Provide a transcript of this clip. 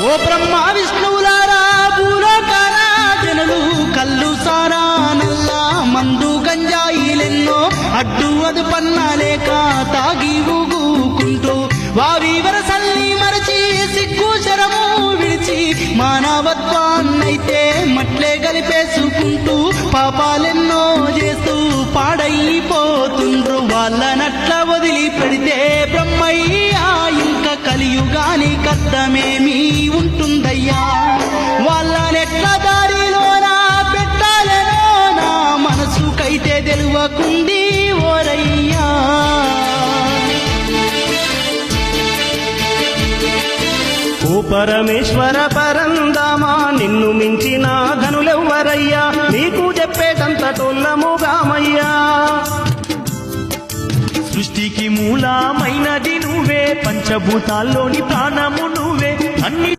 ఓ బ్రహ్మ విష్ణువులారా భూలోకాన జనులు కల్లు సారా నల్లా మందు గంజాయిలెన్నో అడ్డు అదుపన్నా లేక తాగి ఊగుకుంటూ వావి వరసల్ని మరచి సిగ్గు శరము విడిచి మానవత్వాన్నైతే మట్లే గలిపేసుకుంటూ పాపాలెన్నో చేస్తూ పాడైపోతుండ్రు వాళ్ళనట్ల వదిలి పెడితే బ్రహ్మయ్యా ఇంకా కలియుగాని కద్దమేమీ ఉంటుందయ్యా వాళ్ళనెట్ల దారిలోనా పెట్టాలనో నా మనసుకైతే తెలువకుంది ఓరయ్యా ఓ పరమేశ్వర పరందామా నిన్ను మించిన ధనులెవ్వరయ్యా నీకు చెప్పేటంత టొల్లముగామయ్యా సృష్టికి మూలమైనది నువ్వే పంచభూతాల్లోని ప్రాణము నువ్వే అన్ని